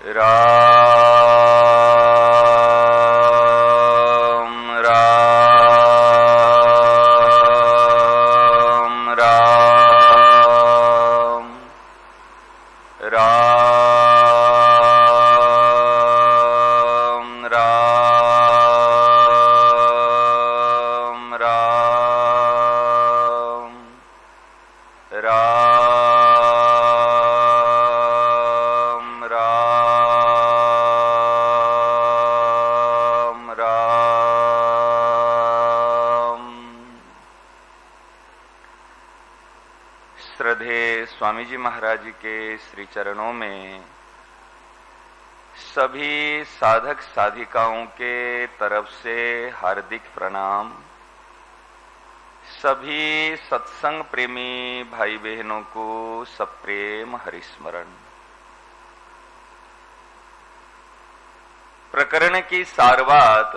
राम राम राम राम राम राम राम राम राम। श्रद्धेय स्वामी जी महाराज जी के श्री चरणों में सभी साधक साधिकाओं के तरफ से हार्दिक प्रणाम। सभी सत्संग प्रेमी भाई बहनों को सप्रेम हरिस्मरण। प्रकरण की सारवात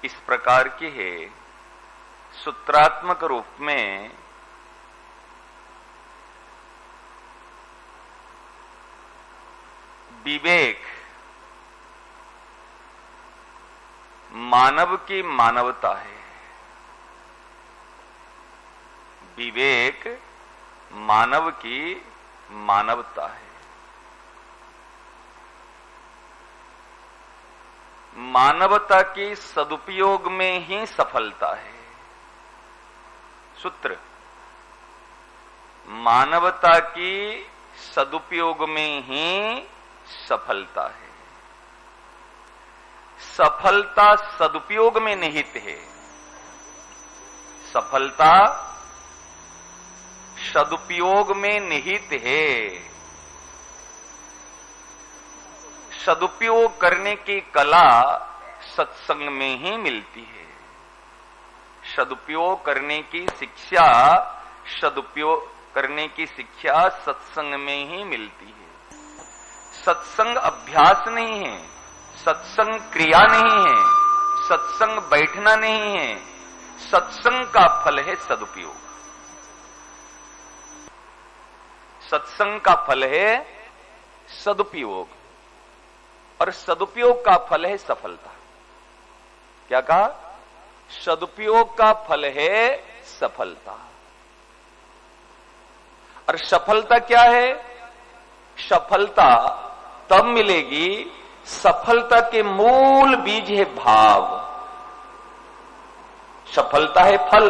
इस प्रकार की है। सूत्रात्मक रूप में विवेक मानव की मानवता है। विवेक मानव की मानवता है। मानवता की सदुपयोग में ही सफलता है। सूत्र, मानवता की सदुपयोग में ही सफलता है। सफलता सदुपयोग में निहित है। सफलता सदुपयोग में निहित है। सदुपयोग करने की कला सत्संग में ही मिलती है। सदुपयोग करने की शिक्षा सत्संग में ही मिलती है। सत्संग अभ्यास नहीं है, सत्संग क्रिया नहीं है, सत्संग बैठना नहीं है। सत्संग का फल है सदुपयोग। सत्संग का फल है सदुपयोग और सदुपयोग का फल है सफलता। क्या कहा? सदुपयोग का फल है सफलता। और सफलता क्या है? सफलता तब मिलेगी, सफलता के मूल बीज है भाव। सफलता है फल,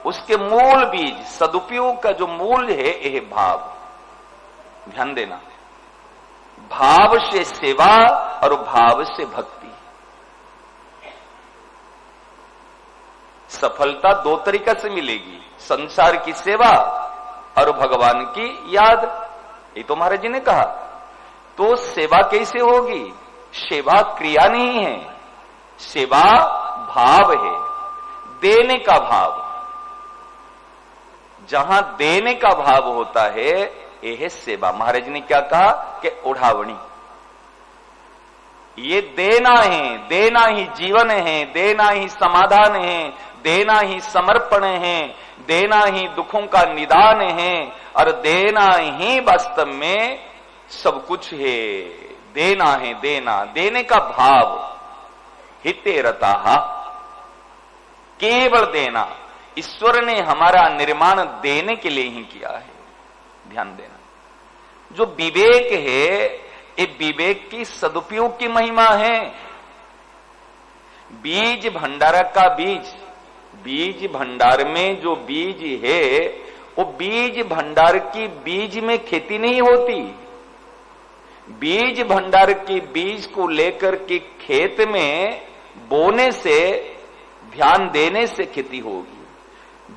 उसके मूल बीज सदुपयोग का जो मूल है यह भाव। ध्यान देना, भाव से सेवा और भाव से भक्ति। सफलता दो तरीका से मिलेगी, संसार की सेवा और भगवान की याद। ये तो महाराज जी ने कहा। तो सेवा कैसे होगी? सेवा क्रिया नहीं है, सेवा भाव है, देने का भाव। जहां देने का भाव होता है यह है सेवा। महाराज ने क्या कहा कि उठावनी। ये देना है, देना ही जीवन है, देना ही समाधान है, देना ही समर्पण है, देना ही दुखों का निदान है और देना ही वास्तव में सब कुछ है। देना है, देना, देने का भाव। हिते रता, केवल देना। ईश्वर ने हमारा निर्माण देने के लिए ही किया है। ध्यान देना, जो विवेक है ये विवेक की सदुपयोग की महिमा है। बीज भंडार का बीज, बीज भंडार में जो बीज है वो बीज भंडार की बीज में खेती नहीं होती। बीज भंडार की बीज को लेकर के खेत में बोने से, ध्यान देने से खेती होगी।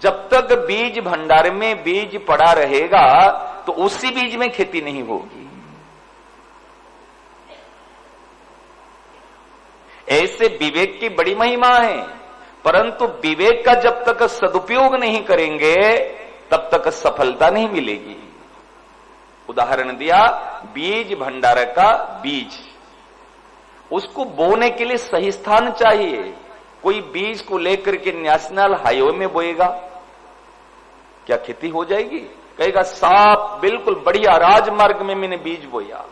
जब तक बीज भंडार में बीज पड़ा रहेगा तो उसी बीज में खेती नहीं होगी। ऐसे विवेक की बड़ी महिमा है, परंतु विवेक का जब तक सदुपयोग नहीं करेंगे तब तक सफलता नहीं मिलेगी। उदाहरण दिया, बीज भंडार का बीज, उसको बोने के लिए सही स्थान चाहिए। कोई बीज को लेकर के नेशनल हाईवे में बोएगा, क्या खेती हो जाएगी? कहेगा साफ बिल्कुल बढ़िया राजमार्ग में मैंने बीज बोया।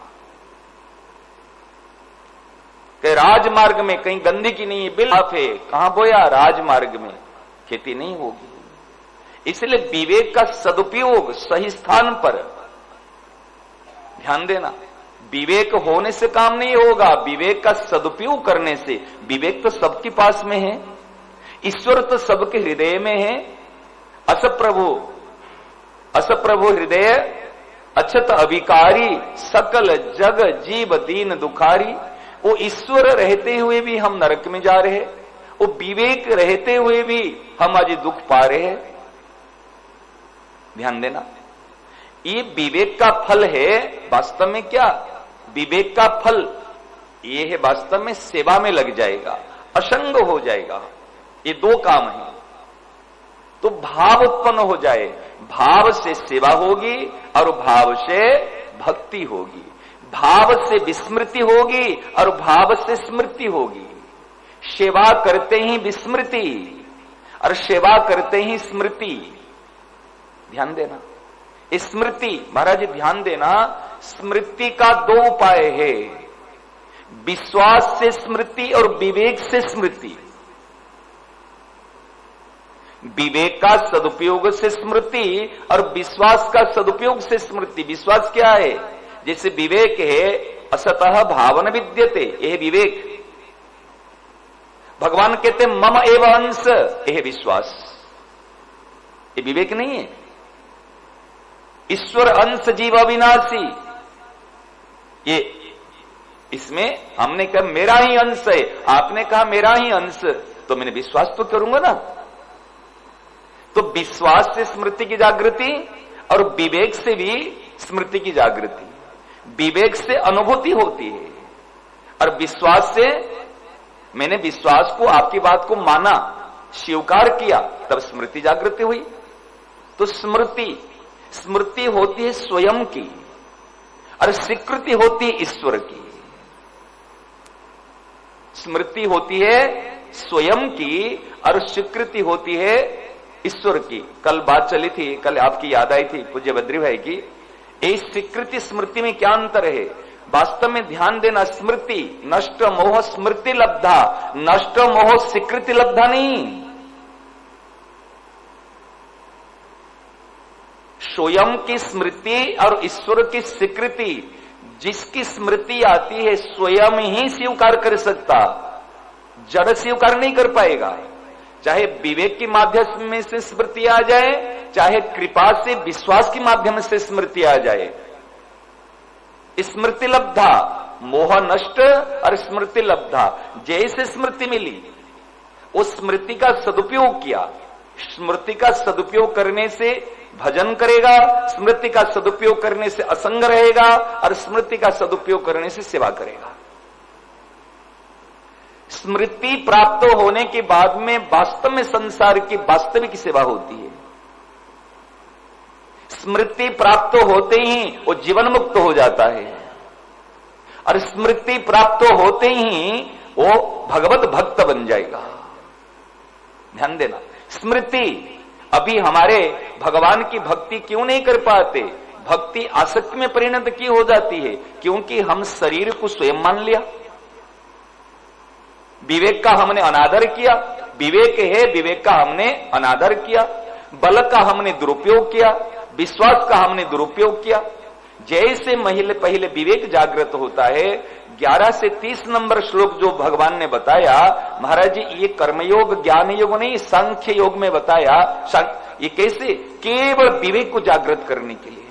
कि राजमार्ग में कहीं गंदगी नहीं है, बिल साफ है, कहां बोया? राजमार्ग में, खेती नहीं होगी। इसलिए विवेक का सदुपयोग सही स्थान पर, ध्यान देना, विवेक होने से काम नहीं होगा, विवेक का सदुपयोग करने से। विवेक तो सबके पास में है, ईश्वर तो सबके हृदय में है। असप्रभु हृदय अछत अभिकारी, सकल जग जीव दीन दुखारी। वो ईश्वर रहते हुए भी हम नरक में जा रहे हैं, वो विवेक रहते हुए भी हम आज दुख पा रहे हैं। ध्यान देना, ये विवेक का फल है। वास्तव में क्या विवेक का फल ये है? वास्तव में सेवा में लग जाएगा, असंग हो जाएगा। ये दो काम है। तो भाव उत्पन्न हो जाए, भाव से सेवा होगी और भाव से भक्ति होगी, भाव से विस्मृति होगी और भाव से स्मृति होगी। सेवा करते ही विस्मृति और सेवा करते ही स्मृति। ध्यान देना, स्मृति, महाराज ध्यान देना, स्मृति का दो उपाय है, विश्वास से स्मृति और विवेक से स्मृति। विवेक का सदुपयोग से स्मृति और विश्वास का सदुपयोग से स्मृति। विश्वास क्या है? जैसे विवेक है असतः भावन विद्यते, यह विवेक। भगवान कहते मम एव अंश, यह विश्वास। ये विवेक नहीं है। ईश्वर अंश जीव अविनाशी, ये इसमें हमने कहा मेरा ही अंश है, आपने कहा मेरा ही अंश, तो मैंने विश्वास तो करूंगा ना। तो विश्वास से स्मृति की जागृति और विवेक से भी स्मृति की जागृति। विवेक से अनुभूति होती है और विश्वास से, मैंने विश्वास को, आपकी बात को माना, स्वीकार किया, तब स्मृति जागृति हुई। तो स्मृति होती है स्वयं की और स्वीकृति होती है ईश्वर की। स्मृति होती है स्वयं की और स्वीकृति होती है ईश्वर की। कल बात चली थी, कल आपकी याद आई थी पूज्य बद्री भाई की। इस स्वीकृति स्मृति में क्या अंतर है? वास्तव में ध्यान देना, स्मृति नष्ट मोह स्मृति लब्धा, नष्ट मोह स्वीकृति लब्धा नहीं। स्वयं की स्मृति और ईश्वर की स्वीकृति, जिसकी स्मृति आती है स्वयं ही स्वीकार कर सकता, जड़ स्वीकार नहीं कर पाएगा। चाहे विवेक के माध्यम से स्मृति आ जाए, चाहे कृपा से विश्वास के माध्यम से स्मृति आ जाए। स्मृति लब्धा, मोह नष्ट और स्मृति लब्धा। जैसे स्मृति मिली, उस स्मृति का सदुपयोग किया। स्मृति का सदुपयोग करने से भजन करेगा, स्मृति का सदुपयोग करने से असंग रहेगा और स्मृति का सदुपयोग करने से सेवा करेगा। स्मृति प्राप्त होने के बाद में वास्तव में संसार की वास्तविक सेवा होती है। स्मृति प्राप्त होते ही वो जीवन मुक्त हो जाता है और स्मृति प्राप्त होते ही वो भगवत भक्त बन जाएगा। ध्यान देना, स्मृति, अभी हमारे भगवान की भक्ति क्यों नहीं कर पाते? भक्ति आसक्ति में परिणत क्यों हो जाती है? क्योंकि हम शरीर को स्वयं मान लिया, विवेक का हमने अनादर किया। विवेक है, विवेक का हमने अनादर किया, बल का हमने दुरुपयोग किया, विश्वास का हमने दुरुपयोग किया। जैसे पहले विवेक जागृत होता है, 11 से 30 नंबर श्लोक जो भगवान ने बताया, महाराज जी ये कर्मयोग ज्ञान योग नहीं, सांख्य योग में बताया। ये कैसे? केवल विवेक को जागृत करने के लिए,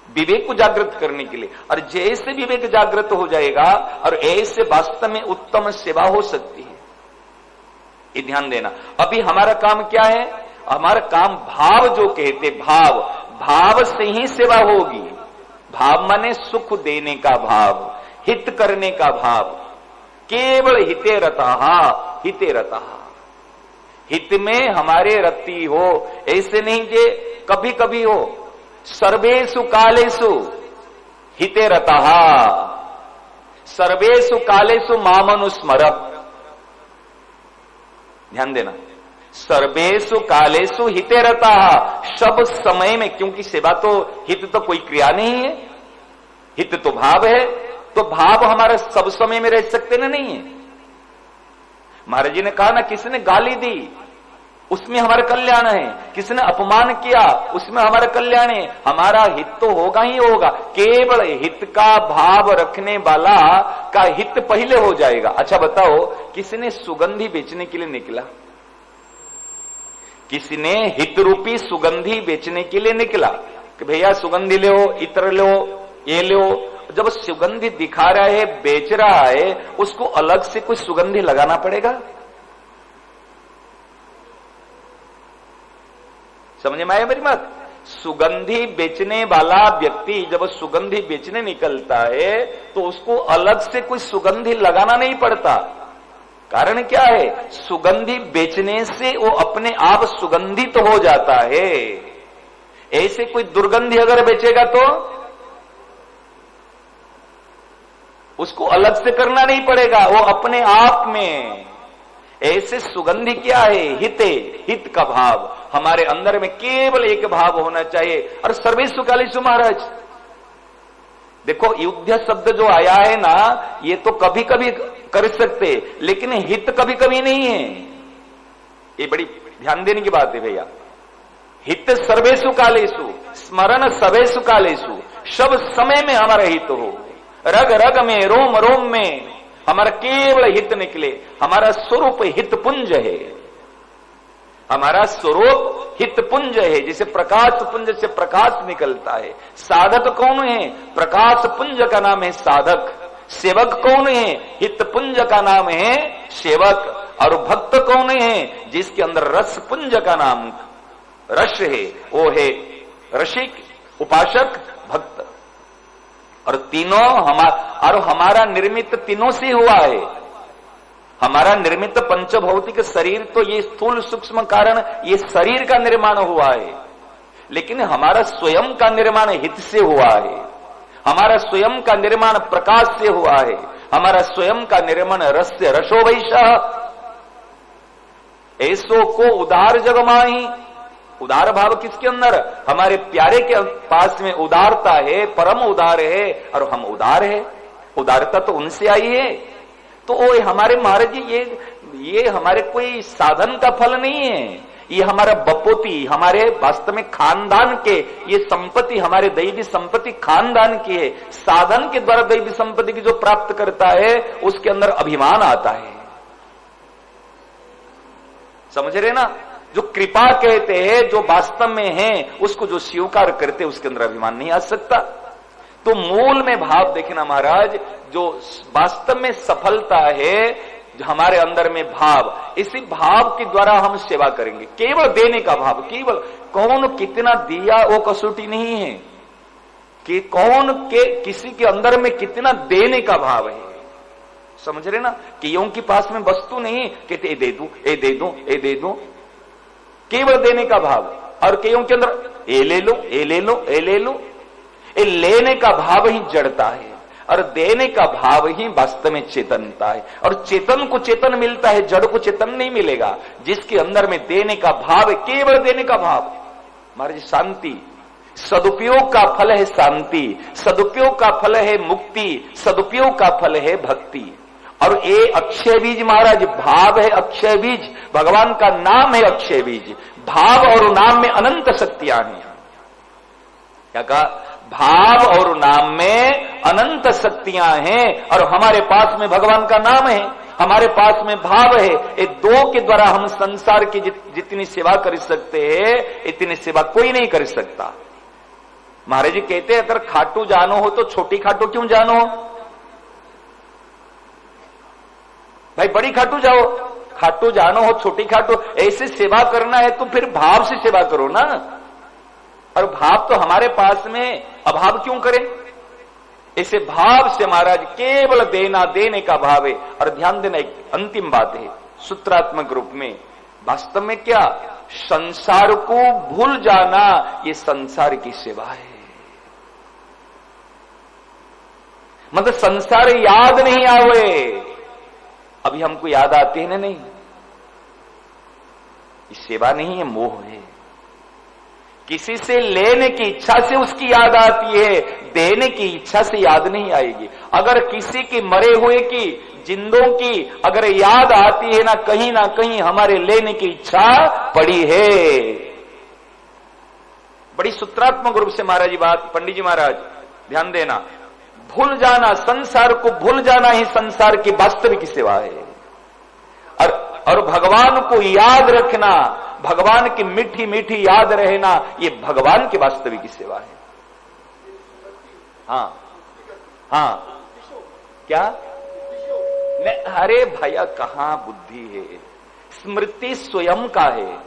विवेक को जागृत करने के लिए। और जैसे विवेक जागृत हो जाएगा और ऐसे वास्तव में उत्तम सेवा हो सकती है। ये ध्यान देना। अभी हमारा काम क्या है? हमारा काम भाव जो कहते, भाव, भाव से ही सेवा होगी। भाव माने सुख देने का भाव, हित करने का भाव। केवल हिते रतः, हिते रतः, हित में हमारे रति हो, ऐसे नहीं जे कभी कभी हो। सर्वेषु कालेषु हिते रतः, सर्वेषु कालेषु मामनुस्मर। ध्यान देना, सर्वेषु कालेषु हिते रतः, सब समय में, क्योंकि सेवा तो हित तो कोई क्रिया नहीं है, हित तो भाव है। तो तो भाव हमारे सब समय में रह सकते ना, नहीं है। महाराज जी ने कहा ना, किसी ने गाली दी उसमें हमारा कल्याण है, किसी ने अपमान किया उसमें हमारा कल्याण है, हमारा हित तो होगा ही होगा। केवल हित का भाव रखने वाला का हित पहले हो जाएगा। अच्छा बताओ, किसी ने सुगंधी बेचने के लिए निकला, किसी ने हित रूपी सुगंधी बेचने के लिए निकला कि भैया सुगंधी लो, इत्र लो, ये लो। जब सुगंधी दिखा रहा है, बेच रहा है, उसको अलग से कोई सुगंधी लगाना पड़ेगा। समझ में आया मेरी बात? सुगंधी बेचने वाला व्यक्ति जब सुगंधी बेचने निकलता है तो उसको अलग से कोई सुगंधी लगाना नहीं पड़ता। कारण क्या है? सुगंधी बेचने से वो अपने आप सुगंधित हो जाता है। ऐसे कोई दुर्गंधी अगर बेचेगा तो उसको अलग से करना नहीं पड़ेगा, वो अपने आप में। ऐसे सुगंधी क्या है? हित का भाव हमारे अंदर में केवल एक भाव होना चाहिए। और सर्वेषु कालेषु महाराज देखो, युद्ध शब्द जो आया है ना, ये तो कभी कभी कर सकते, लेकिन हित कभी कभी नहीं है। ये बड़ी ध्यान देने की बात है भैया। हित सर्वेषु कालेषु, स्मरण सवेषु कालेषु, सब समय में हमारा हित हो। रग रग में, रोम रोम में हमारा केवल हित निकले। हमारा स्वरूप हित पुंज है, हमारा स्वरूप हित पुंज है। जैसे प्रकाश पुंज से प्रकाश निकलता है। साधक कौन है? प्रकाश पुंज का नाम है साधक। सेवक कौन है? हित पुंज का नाम है सेवक। और भक्त कौन है? जिसके अंदर रस पुंज का नाम रस है, वो है रसिक, उपासक, भक्त। और तीनों हमारा निर्मित तीनों से हुआ है। हमारा निर्मित पंचभौतिक शरीर तो ये स्थूल सूक्ष्म कारण, ये शरीर का निर्माण हुआ है, लेकिन हमारा स्वयं का निर्माण हित से हुआ है। हमारा स्वयं का निर्माण प्रकाश से हुआ है। हमारा स्वयं का निर्माण रस से, रसो वैशः। ऐसो को उदार जगमाही। उदार भाव किसके अंदर? हमारे प्यारे के पास में उदारता है, परम उदार है, और हम उदार है। उदारता तो उनसे आई है। तो वो हमारे महाराज जी, ये हमारे कोई साधन का फल नहीं है। ये हमारा बपोती, हमारे वास्तव में खानदान के, ये संपत्ति हमारे दैवी संपत्ति खानदान की है। साधन के द्वारा दैवी संपत्ति की जो प्राप्त करता है, उसके अंदर अभिमान आता है। समझ रहे ना? जो कृपा कहते हैं, जो वास्तव में है, उसको जो स्वीकार करते, उसके अंदर अभिमान नहीं आ सकता। तो मूल में भाव देखना महाराज, जो वास्तव में सफलता है हमारे अंदर में भाव, इसी भाव के द्वारा हम सेवा करेंगे। केवल देने का भाव, केवल कौन कितना दिया वो कसौटी नहीं है, कि कौन के किसी के अंदर में कितना देने का भाव है। समझ रहे ना? कि यों के पास में वस्तु नहीं, कहते ए दे दूं, ए दे दूं, ए दे दूं, केवल देने का भाव। और कईयों के अंदर ए ले लो, ए ले लो, ए ले लो। ये लेने का भाव ही जड़ता है, और देने का भाव ही वास्तव में चेतनता है। और चेतन को चेतन मिलता है, जड़ को चेतन नहीं मिलेगा। जिसके अंदर में देने का भाव है, केवल देने का भाव। महाराज शांति, सदुपयोग का फल है शांति, सदुपयोग का फल है मुक्ति, सदुपयोग का फल है भक्ति। और ये अक्षय बीज महाराज, भाव है अक्षय बीज, भगवान का नाम है अक्षय बीज। भाव और नाम में अनंत शक्तियां हैं। क्या कहा? भाव और नाम में अनंत शक्तियां हैं। और हमारे पास में भगवान का नाम है, हमारे पास में भाव है। ये दो के द्वारा हम संसार की जितनी सेवा कर सकते हैं, इतनी सेवा कोई नहीं कर सकता। महाराज जी कहते हैं, अगर खाटू जानो हो तो छोटी खाटू क्यों जानो? भाई बड़ी खाटू जाओ, खाटू जानो हो, छोटी खाटू, ऐसे सेवा करना है तो फिर भाव से सेवा करो ना। और भाव तो हमारे पास में, अभाव क्यों करें? ऐसे भाव से महाराज केवल देना, देने का भाव है। और ध्यान देना, एक अंतिम बात है सूत्रात्मक रूप में, वास्तव में क्या? संसार को भूल जाना, ये संसार की सेवा है। मतलब संसार याद नहीं आवे, अभी हमको याद आते हैं ना? नहीं, ये सेवा नहीं है, मोह है। किसी से लेने की इच्छा से उसकी याद आती है, देने की इच्छा से याद नहीं आएगी। अगर किसी की मरे हुए की, जिंदों की अगर याद आती है ना कहीं हमारे लेने की इच्छा पड़ी है। बड़ी सूत्रात्मक रूप से महाराज जी बात, पंडित जी महाराज ध्यान देना, भूल जाना, संसार को भूल जाना ही संसार की वास्तविक सेवा है। और भगवान को याद रखना, भगवान की मीठी मीठी याद रहना, ये भगवान की वास्तविक सेवा है। हाँ हाँ, क्या? अरे भैया कहां बुद्धि है, स्मृति स्वयं का है।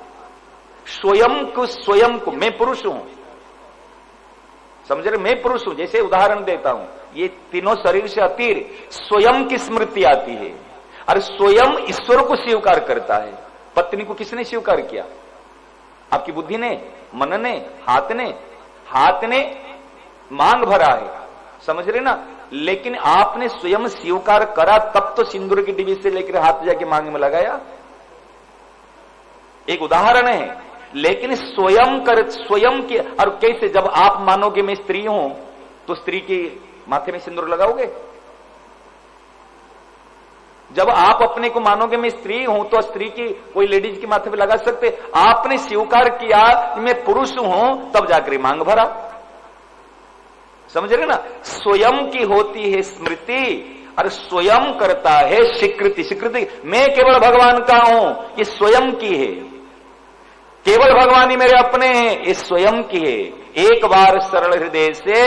स्वयं को मैं पुरुष हूं, समझ रहे, मैं पुरुष हूं। जैसे उदाहरण देता हूं, ये तीनों शरीर से अतीर स्वयं की स्मृति आती है, और स्वयं ईश्वर को स्वीकार करता है। पत्नी को किसने स्वीकार किया? आपकी बुद्धि ने, मन ने, हाथ ने मांग भरा है, समझ रहे ना। लेकिन आपने स्वयं स्वीकार करा तब तो सिंदूर की डिब्बी से लेकर हाथ जाके मांग में लगाया। एक उदाहरण है, लेकिन स्वयं के। और कैसे? जब आप मानोगे मैं स्त्री हूं, तो स्त्री के माथे में सिंदूर लगाओगे? जब आप अपने को मानोगे मैं स्त्री हूं, तो स्त्री की कोई लेडीज के माथे पे लगा सकते? आपने स्वीकार किया मैं पुरुष हूं, तब जाकर मांग भरा, समझ रहे ना। स्वयं की होती है स्मृति, और स्वयं करता है स्वीकृति। मैं केवल भगवान का हूं, ये स्वयं की है। केवल भगवान ही मेरे अपने हैं, ये स्वयं की है। एक बार सरल हृदय से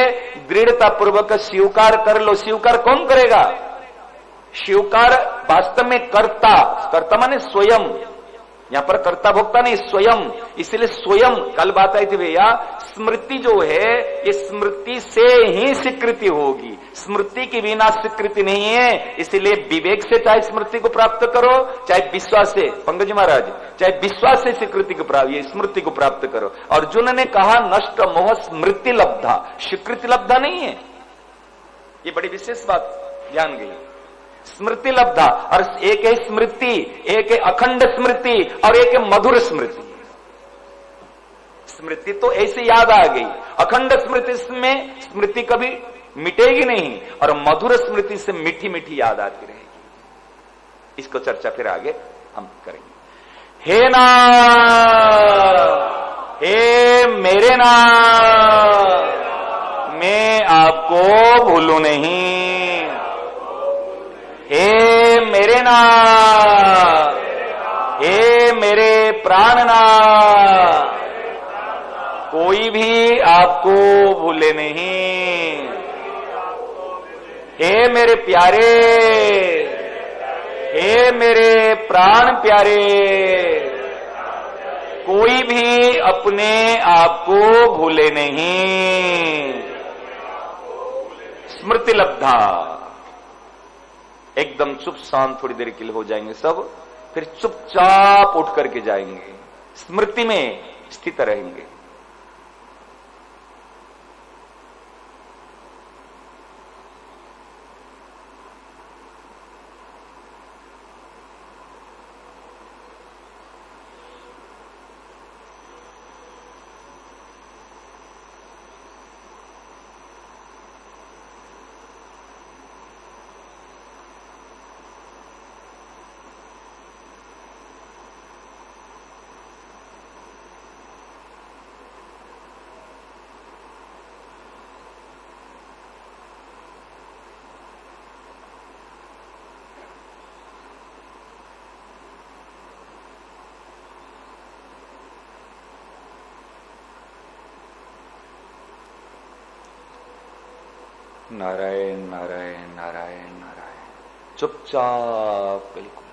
दृढ़ता पूर्वक स्वीकार कर लो। स्वीकार कौन करेगा? स्वीकार वास्तव में कर्ता माने स्वयं। यहां पर कर्ता भोक्ता नहीं, स्वयं। इसलिए स्वयं, कल बात आई थी भैया, स्मृति जो है ये स्मृति से ही स्वीकृति होगी, स्मृति की बिना स्वीकृति नहीं है। इसलिए विवेक से चाहे स्मृति को प्राप्त करो, चाहे विश्वास से, पंकज महाराज, चाहे विश्वास से स्वीकृति को प्राप्त, ये स्मृति को प्राप्त करो। अर्जुन ने कहा नष्ट मोह स्मृति लब्धा, स्वीकृति लब्धा नहीं है। ये बड़ी विशेष बात ध्यान गई, स्मृति लब्धा। और एक है स्मृति, एक है अखंड स्मृति, और एक है मधुर स्मृति। स्मृति तो ऐसे याद आ गई, अखंड स्मृति में स्मृति कभी मिटेगी नहीं, और मधुर स्मृति से मीठी मीठी याद आती रहेगी। इसको चर्चा फिर आगे हम करेंगे। हे नाथ, हे मेरे नाथ, मैं आपको भूलूं नहीं। हे मेरे नाथ, हे मेरे प्राणनाथ, कोई भी आपको भूले नहीं। हे मेरे प्यारे, हे मेरे प्राण प्यारे, कोई भी अपने आप को भूले नहीं। स्मृति लब्धा। एकदम चुप शांत थोड़ी देर के लिए हो जाएंगे सब, फिर चुपचाप उठ करके जाएंगे, स्मृति में स्थित रहेंगे। नारायण नारायण नारायण नारायण। चुपचाप बिल्कुल।